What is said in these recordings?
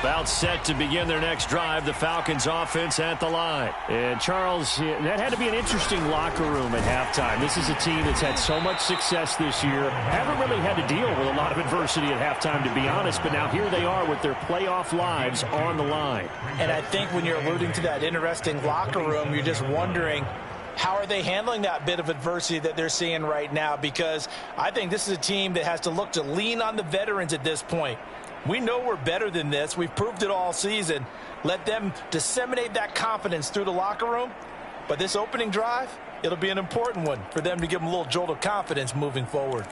About set to begin their next drive, the Falcons offense at the line. And Charles, that had to be an interesting locker room at halftime. This is a team that's had so much success this year. Haven't really had to deal with a lot of adversity at halftime, to be honest, but now here they are with their playoff lives on the line. And I think when you're alluding to that interesting locker room, you're just wondering, how are they handling that bit of adversity that they're seeing right now? Because I think this is a team that has to look to lean on the veterans at this point. We know we're better than this. We've proved it all season. Let them disseminate that confidence through the locker room. But this opening drive, it'll be an important one for them to give them a little jolt of confidence moving forward.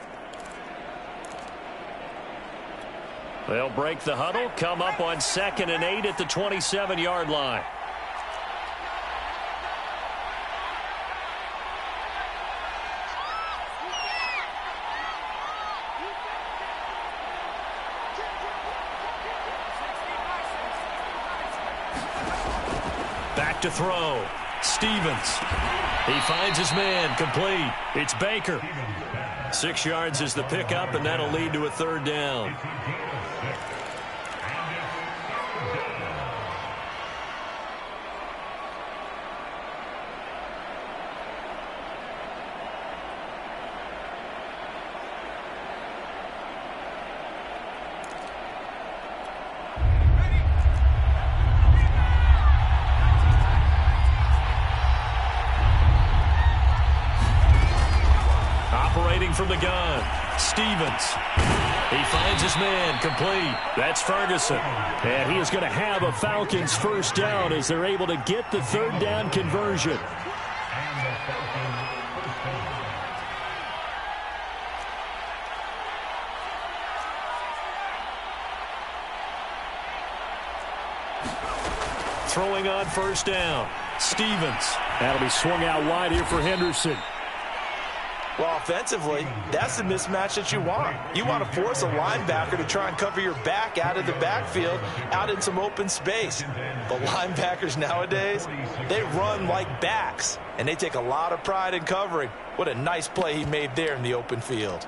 They'll break the huddle, come up on 2nd and 8 at the 27-yard line. Back to throw. Stevens. He finds his man. Complete. It's Baker. 6 yards is the pickup, and that'll lead to a 3rd down. From the gun, Stevens. He finds his man. Complete. That's Ferguson. And he is going to have a Falcons 1st down as they're able to get the 3rd down conversion. Throwing on 1st down, Stevens. That'll be swung out wide here for Henderson. Well, offensively, that's the mismatch that you want. You want to force a linebacker to try and cover your back out of the backfield, out in some open space. But linebackers nowadays, they run like backs, and they take a lot of pride in covering. What a nice play he made there in the open field.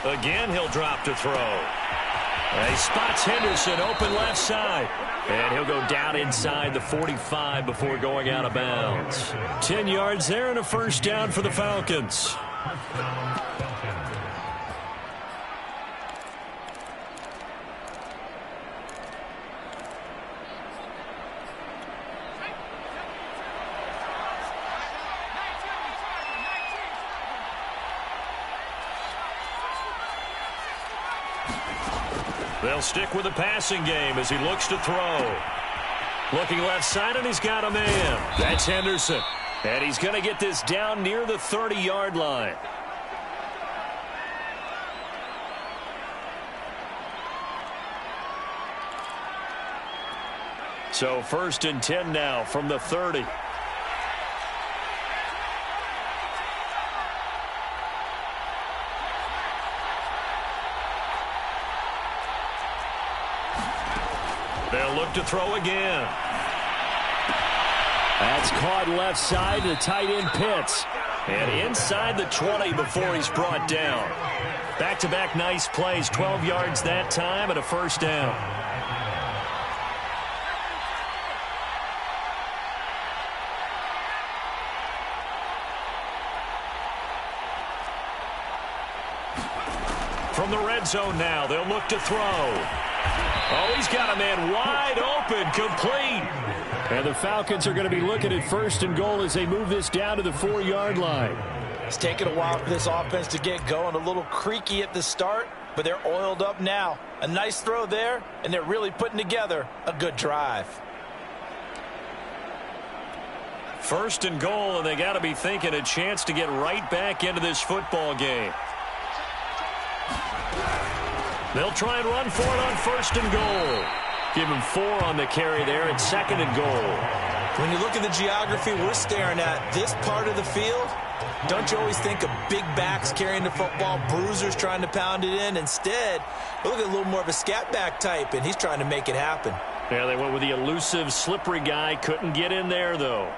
Again, he'll drop to throw. He spots Henderson open left side. And he'll go down inside the 45 before going out of bounds. 10 yards there and a 1st down for the Falcons. They'll stick with the passing game as he looks to throw. Looking left side, and he's got a man. That's Henderson. And he's going to get this down near the 30-yard line. So 1st and 10 now from the 30. They'll look to throw again. That's caught left side to tight end Pitts. And inside the 20 before he's brought down. Back-to-back nice plays, 12 yards that time and a 1st down. From the red zone now, they'll look to throw. Oh, he's got a man wide open, complete. And the Falcons are going to be looking at 1st and goal as they move this down to the 4-yard line. It's taken a while for this offense to get going. A little creaky at the start, but they're oiled up now. A nice throw there, and they're really putting together a good drive. 1st and goal, and they got to be thinking a chance to get right back into this football game. They'll try and run for it on 1st and goal. Give him 4 on the carry there at 2nd and goal. When you look at the geography we're staring at, this part of the field, Don't you always think of big backs carrying the football, bruisers trying to pound it in? Instead, look at a little more of a scat back type, and he's trying to make it happen. Yeah, they went with the elusive, slippery guy. Couldn't get in there, though.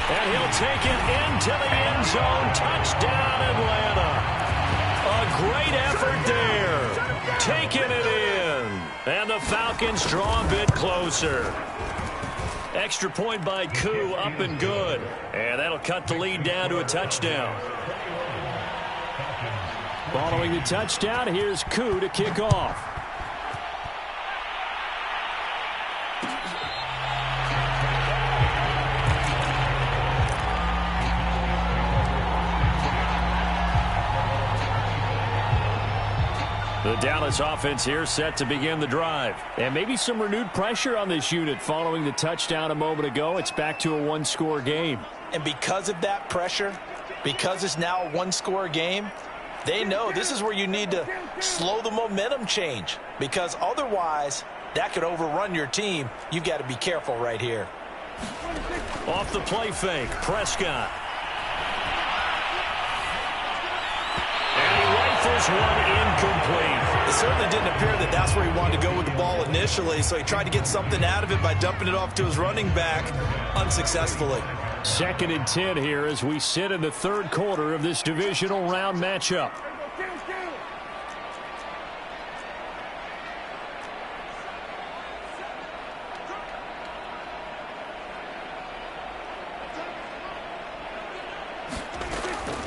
And he'll take it into the end zone. Touchdown, Atlanta. A great effort there. Taking it in. And the Falcons draw a bit closer. Extra point by Koo, up and good. And that'll cut the lead down to a touchdown. Following the touchdown, here's Koo to kick off. The Dallas offense here set to begin the drive. And maybe some renewed pressure on this unit following the touchdown a moment ago. It's back to a one-score game. And because of that pressure, because it's now a one-score game, they know this is where you need to slow the momentum change, because otherwise that could overrun your team. You've got to be careful right here. Off the play fake, Prescott. Rifles one incomplete. It certainly didn't appear that that's where he wanted to go with the ball initially, so he tried to get something out of it by dumping it off to his running back unsuccessfully. 2nd and 10 here as we sit in the third quarter of this divisional round matchup.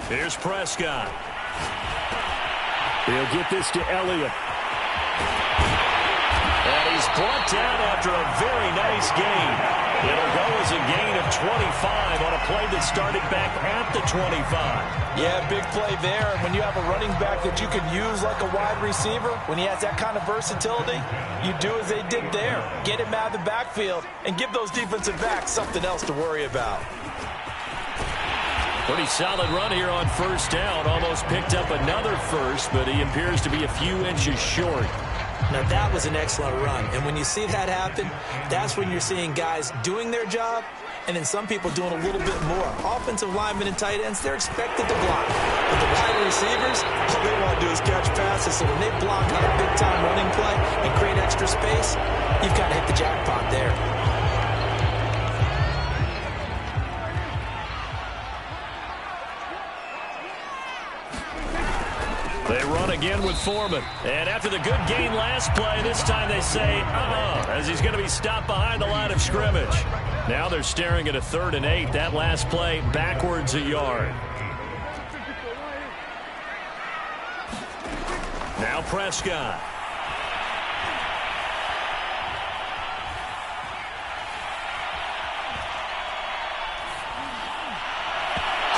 Here's Prescott. He'll get this to Elliott. And he's brought down after a very nice gain. It'll go as a gain of 25 on a play that started back at the 25. Yeah, big play there. And when you have a running back that you can use like a wide receiver, when he has that kind of versatility, you do as they did there. Get him out of the backfield and give those defensive backs something else to worry about. Pretty solid run here on first down. Almost picked up another first, but he appears to be a few inches short. Now, that was an excellent run. And when you see that happen, that's when you're seeing guys doing their job and then some people doing a little bit more. Offensive linemen and tight ends, they're expected to block. But the wide receivers, all they want to do is catch passes. So when they block on a big-time running play and create extra space, you've got to hit the jackpot there. They run again with Foreman. And after the good gain last play, this time they say, as he's going to be stopped behind the line of scrimmage. Now they're staring at a 3rd and 8. That last play backwards a yard. Now Prescott.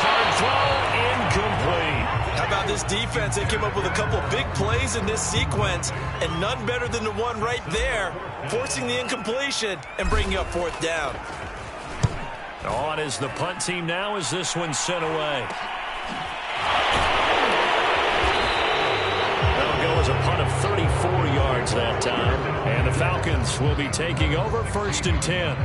Hard throw, incomplete. How about this defense? They came up with a couple big plays in this sequence, and none better than the one right there, forcing the incompletion and bringing up 4th down. On is the punt team now as this one's sent away. That'll go as a punt of 34 yards that time. And the Falcons will be taking over 1st and 10.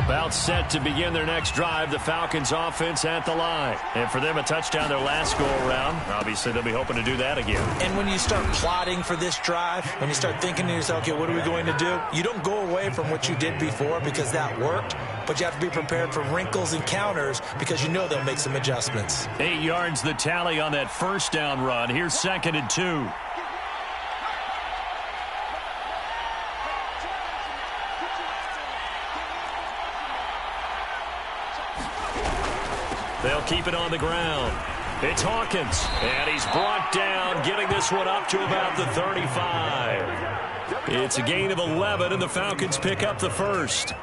About set to begin their next drive. The Falcons offense at the line. And for them, a touchdown their last go-around. Obviously, they'll be hoping to do that again. And when you start plotting for this drive, when you start thinking to yourself, okay, what are we going to do? You don't go away from what you did before because that worked, but you have to be prepared for wrinkles and counters because you know they'll make some adjustments. 8 yards the tally on that first down run. Here's 2nd and 2. They'll keep it on the ground. It's Hawkins, and he's brought down, getting this one up to about the 35. It's a gain of 11, and the Falcons pick up the first.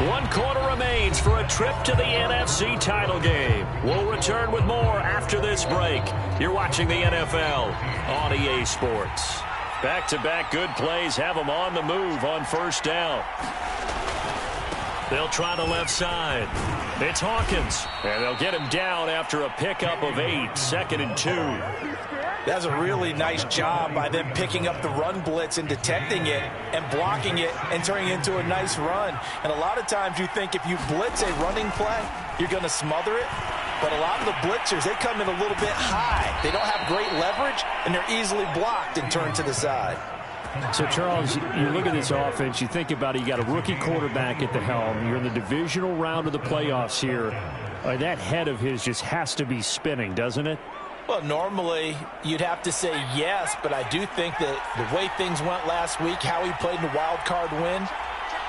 1 quarter remains for a trip to the NFC title game. We'll return with more after this break. You're watching the NFL on EA Sports. Back-to-back good plays have them on the move on first down. They'll try the left side. It's Hawkins, and they'll get him down after a pickup of 8, 2nd and 2. That's a really nice job by them picking up the run blitz and detecting it and blocking it and turning it into a nice run. And a lot of times you think if you blitz a running play, you're going to smother it. But a lot of the blitzers, they come in a little bit high. They don't have great leverage, and they're easily blocked and turned to the side. So, Charles, you look at this offense, you think about it, you got a rookie quarterback at the helm. You're in the divisional round of the playoffs here. That head of his just has to be spinning, doesn't it? Well, normally you'd have to say yes, but I do think that the way things went last week, how he played in the wild card win,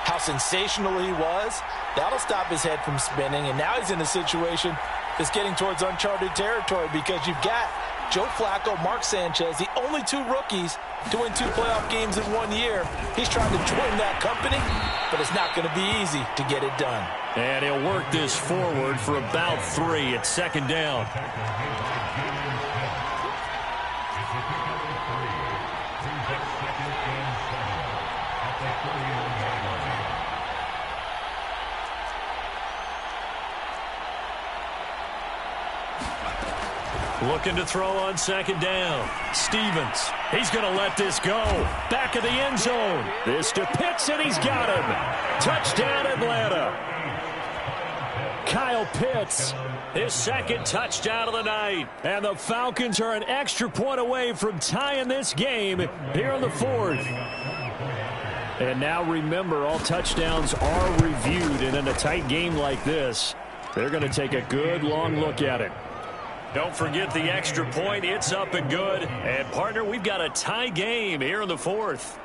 how sensational he was, that'll stop his head from spinning. And now he's in a situation that's getting towards uncharted territory because you've got Joe Flacco, Mark Sanchez, the only 2 rookies to win 2 playoff games in 1 year. He's trying to join that company, but it's not going to be easy to get it done. And he'll work this forward for about 3 at 2nd down. Looking to throw on 2nd down. Stevens, he's going to let this go. Back of the end zone. This to Pitts, and he's got him. Touchdown, Atlanta. Kyle Pitts, his 2nd touchdown of the night. And the Falcons are an extra point away from tying this game here in the 4th. And now remember, all touchdowns are reviewed, and in a tight game like this, they're going to take a good long look at it. Don't forget the extra point. It's up and good. And, partner, we've got a tie game here in the 4th.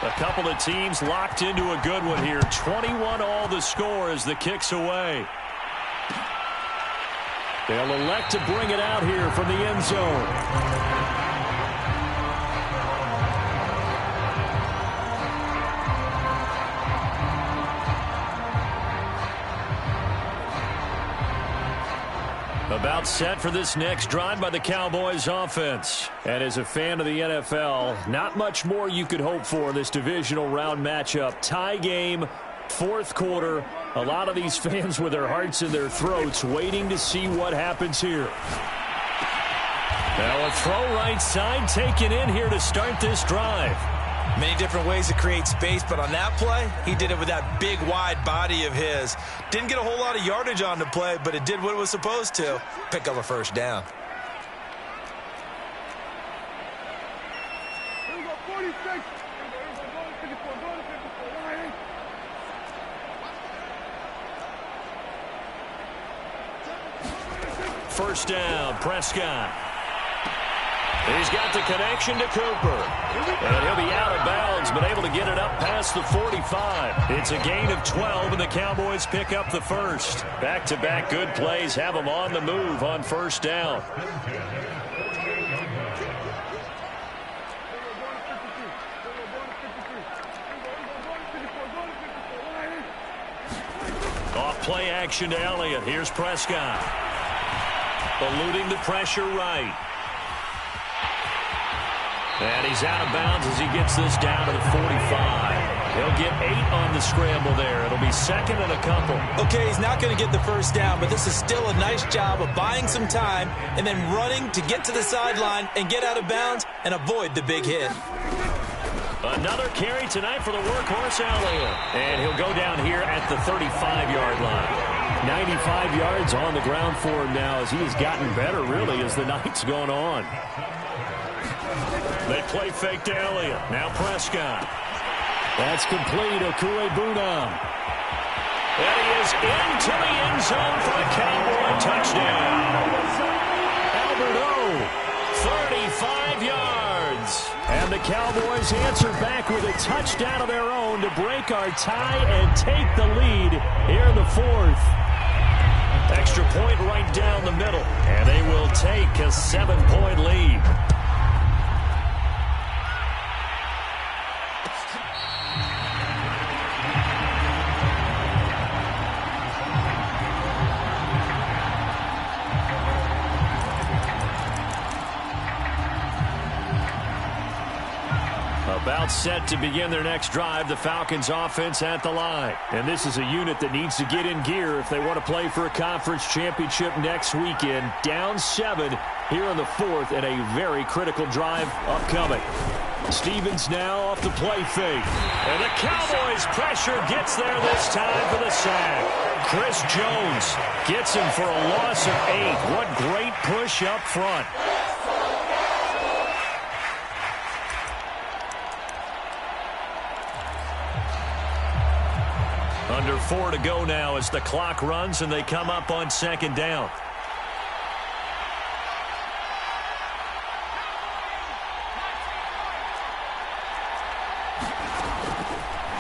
A couple of teams locked into a good one here. 21 all the score as the kick's away. They'll elect to bring it out here from the end zone. About set for this next drive by the Cowboys offense. And as a fan of the NFL, not much more you could hope for in this divisional round matchup. Tie game, 4th quarter. A lot of these fans with their hearts in their throats waiting to see what happens here. Now a throw right side taken in here to start this drive. Many different ways to create space, but on that play, he did it with that big, wide body of his. Didn't get a whole lot of yardage on the play, but it did what it was supposed to. Pick up a first down. First down, Prescott. He's got the connection to Cooper. And he'll be out of bounds, but able to get it up past the 45. It's a gain of 12, and the Cowboys pick up the first. Back-to-back good plays have them on the move on first down. Off play action to Elliott. Here's Prescott. Eluding the pressure right. And he's out of bounds as he gets this down to the 45. He'll get 8 on the scramble there. It'll be 2nd and a couple. Okay, he's not going to get the first down, but this is still a nice job of buying some time and then running to get to the sideline and get out of bounds and avoid the big hit. Another carry tonight for the workhorse Elliott. And he'll go down here at the 35-yard line. 95 yards on the ground for him now as he has gotten better, really, as the night's gone on. They play fake to Elliott. Now Prescott. That's complete. Okuegbunam. And he is into the end zone for a Cowboy touchdown. Albert O. 35 yards. And the Cowboys answer back with a touchdown of their own to break our tie and take the lead here in the 4th. Extra point right down the middle. And they will take a 7-point lead. About set to begin their next drive, the Falcons offense at the line. And this is a unit that needs to get in gear if they want to play for a conference championship next weekend. Down 7 here in the 4th and a very critical drive upcoming. Stevens now off the play fake. And the Cowboys pressure gets there this time for the sack. Chris Jones gets him for a loss of 8. What great push up front. Under 4 to go now as the clock runs and they come up on 2nd down.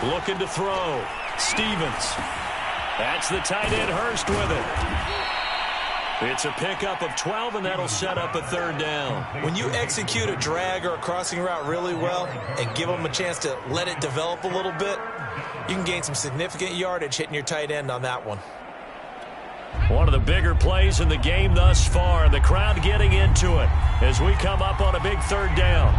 Looking to throw. Stevens. That's the tight end Hurst with it. It's a pickup of 12, and that'll set up a 3rd down. When you execute a drag or a crossing route really well and give them a chance to let it develop a little bit, you can gain some significant yardage hitting your tight end on that one. One of the bigger plays in the game thus far. The crowd getting into it as we come up on a big 3rd down.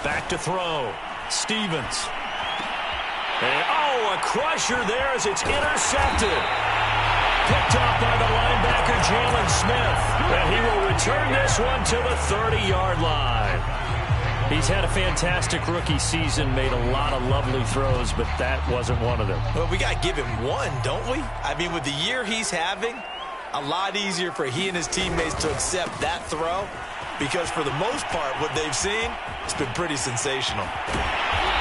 Back to throw. Stevens. And, a crusher there as it's intercepted. Picked off by the linebacker, Jalen Smith. And he will return this one to the 30-yard line. He's had a fantastic rookie season, made a lot of lovely throws, but that wasn't one of them. Well, we got to give him one, don't we? I mean, with the year he's having, a lot easier for he and his teammates to accept that throw because for the most part, what they've seen, it's been pretty sensational.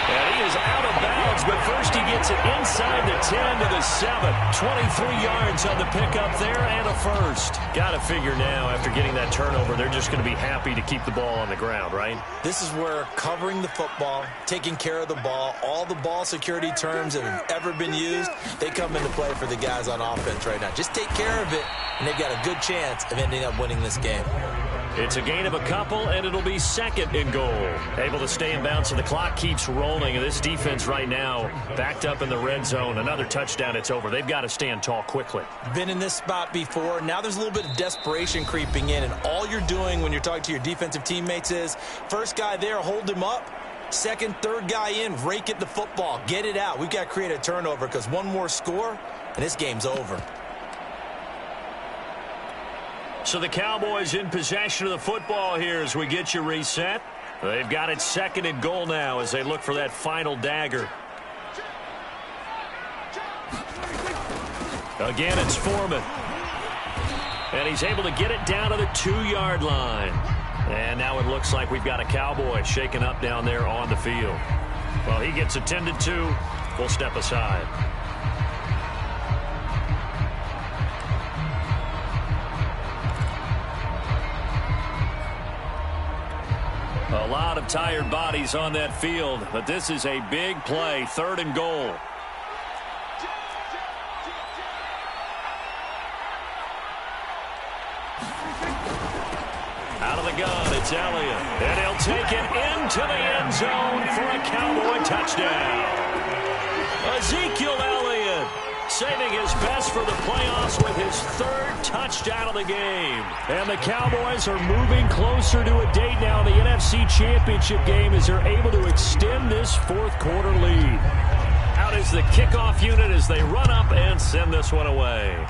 And he is out of bounds, but first he gets it inside the 10 to the 7. 23 yards on the pickup there and a first. Got to figure now, after getting that turnover, they're just going to be happy to keep the ball on the ground, right? This is where covering the football, taking care of the ball, all the ball security terms that have ever been used, they come into play for the guys on offense right now. Just take care of it, and they've got a good chance of ending up winning this game. It's a gain of a couple, and it'll be 2nd and goal. Able to stay in bounds, and the clock keeps rolling. And this defense right now backed up in the red zone. Another touchdown, it's over. They've got to stand tall quickly. Been in this spot before. Now there's a little bit of desperation creeping in, and all you're doing when you're talking to your defensive teammates is first guy there, hold him up. Second, third guy in, rake at the football. Get it out. We've got to create a turnover because one more score, and this game's over. So the Cowboys in possession of the football here as we get you reset. They've got it 2nd and goal now as they look for that final dagger. Again, it's Foreman. And he's able to get it down to the 2-yard line. And now it looks like we've got a Cowboy shaken up down there on the field. Well, he gets attended to. We'll step aside. A lot of tired bodies on that field, but this is a big play, 3rd and goal. Out of the gun, it's Elliott. And he'll take it into the end zone for a Cowboy touchdown. Ezekiel Elliott saving his best for the playoffs with his 3rd touchdown of the game. And the Cowboys are moving closer to a date now in the NFC Championship game as they're able to extend this 4th quarter lead. Out is the kickoff unit as they run up and send this one away.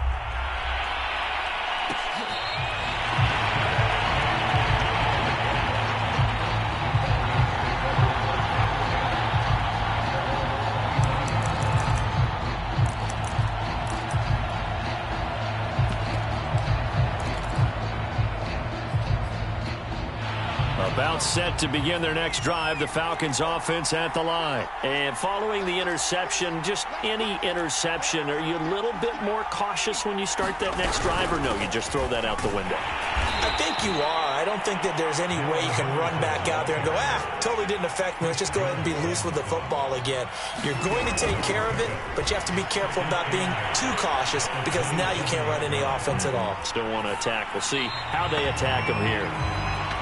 About set to begin their next drive, the Falcons offense at the line. And following the interception, just any interception, are you a little bit more cautious when you start that next drive, or no, you just throw that out the window? I think you are. I don't think that there's any way you can run back out there and go, totally didn't affect me. Let's just go ahead and be loose with the football again. You're going to take care of it, but you have to be careful about being too cautious because now you can't run any offense at all. Still want to attack. We'll see how they attack them here.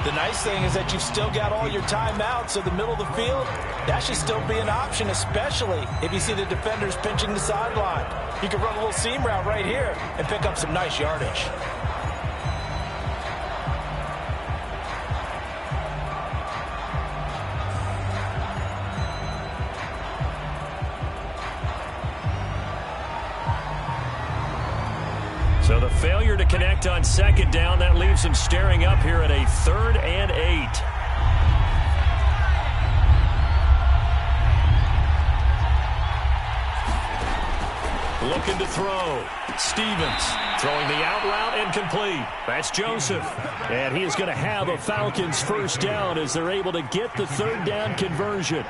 The nice thing is that you've still got all your timeouts, so the middle of the field, that should still be an option, especially if you see the defenders pinching the sideline. You can run a little seam route right here and pick up some nice yardage. So the failure to connect on second down, that leaves him staring up here at a 3rd and 8. Looking to throw. Stevens throwing the out route incomplete. That's Joseph. And he is going to have a Falcons first down as they're able to get the 3rd down conversion.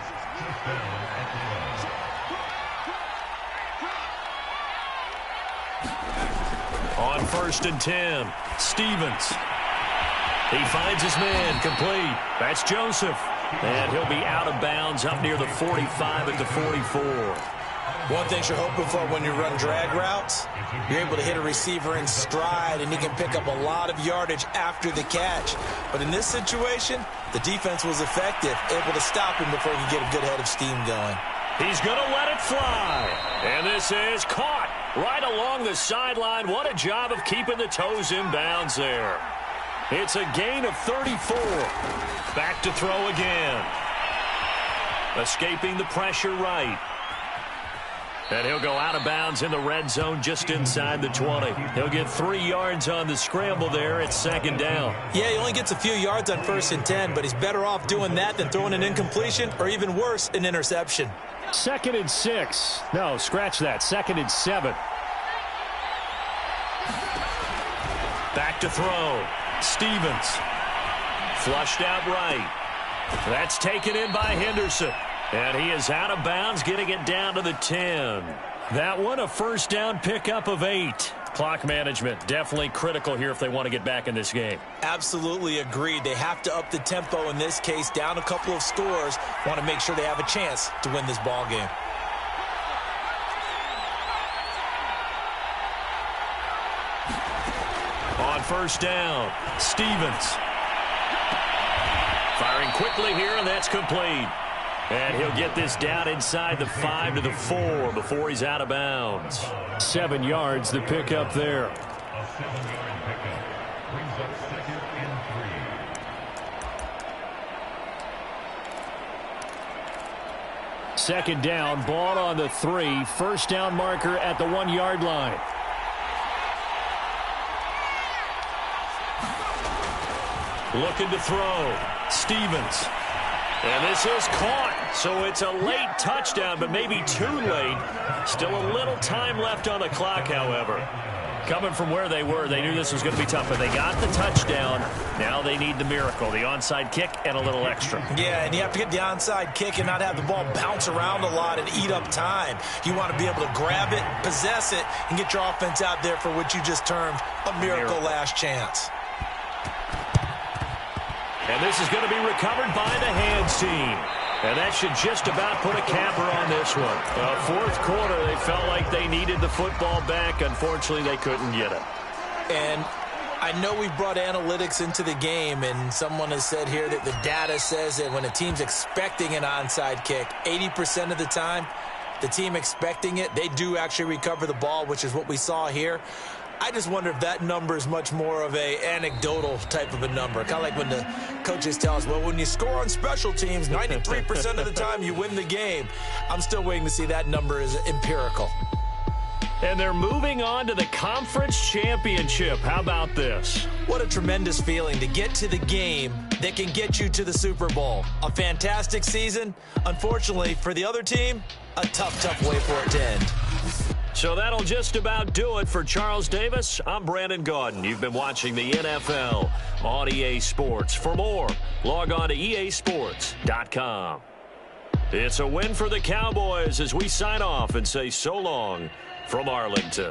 On 1st and 10, Stevens. He finds his man, complete. That's Joseph. And he'll be out of bounds up near the 45 at the 44. One thing you're hoping for when you run drag routes, you're able to hit a receiver in stride, and he can pick up a lot of yardage after the catch. But in this situation, the defense was effective, able to stop him before he could get a good head of steam going. He's going to let it fly. And this is caught right along the sideline. What a job of keeping the toes in bounds there. It's a gain of 34. Back to throw again. Escaping the pressure right. And he'll go out of bounds in the red zone just inside the 20. He'll get 3 yards on the scramble there at 2nd down. Yeah, he only gets a few yards on 1st and 10, but he's better off doing that than throwing an incompletion or even worse, an interception. 2nd and 6. No, scratch that. 2nd and 7. Back to throw. Stevens. Flushed out right. That's taken in by Henderson. And he is out of bounds, getting it down to the 10. That one, a first down pickup of 8. Clock management, definitely critical here if they want to get back in this game. Absolutely agreed. They have to up the tempo in this case, down a couple of scores. Want to make sure they have a chance to win this ball game. On 1st down, Stevens. Firing quickly here, and that's complete. And he'll get this down inside the 5 to the 4 before he's out of bounds. 7 yards, the pickup there. Second down, ball on the 3. First down marker at the 1-yard line. Looking to throw. Stevens. And this is caught, so it's a late touchdown, but maybe too late. Still a little time left on the clock, however. Coming from where they were, they knew this was going to be tough, but they got the touchdown. Now they need the miracle, the onside kick and a little extra. Yeah, and you have to get the onside kick and not have the ball bounce around a lot and eat up time. You want to be able to grab it, possess it, and get your offense out there for what you just termed a miracle last chance. And this is going to be recovered by the hands team. And that should just about put a capper on this one. Fourth quarter, they felt like they needed the football back. Unfortunately, they couldn't get it. And I know we've brought analytics into the game, and someone has said here that the data says that when a team's expecting an onside kick, 80% of the time, the team expecting it, they do actually recover the ball, which is what we saw here. I just wonder if that number is much more of a anecdotal type of a number. Kind of like when the coaches tell us, well, when you score on special teams, 93% of the time you win the game. I'm still waiting to see that number is empirical. And they're moving on to the conference championship. How about this? What a tremendous feeling to get to the game that can get you to the Super Bowl. A fantastic season. Unfortunately, for the other team, a tough, tough way for it to end. So that'll just about do it for Charles Davis. I'm Brandon Gaudin. You've been watching the NFL on EA Sports. For more, log on to easports.com. It's a win for the Cowboys as we sign off and say so long from Arlington.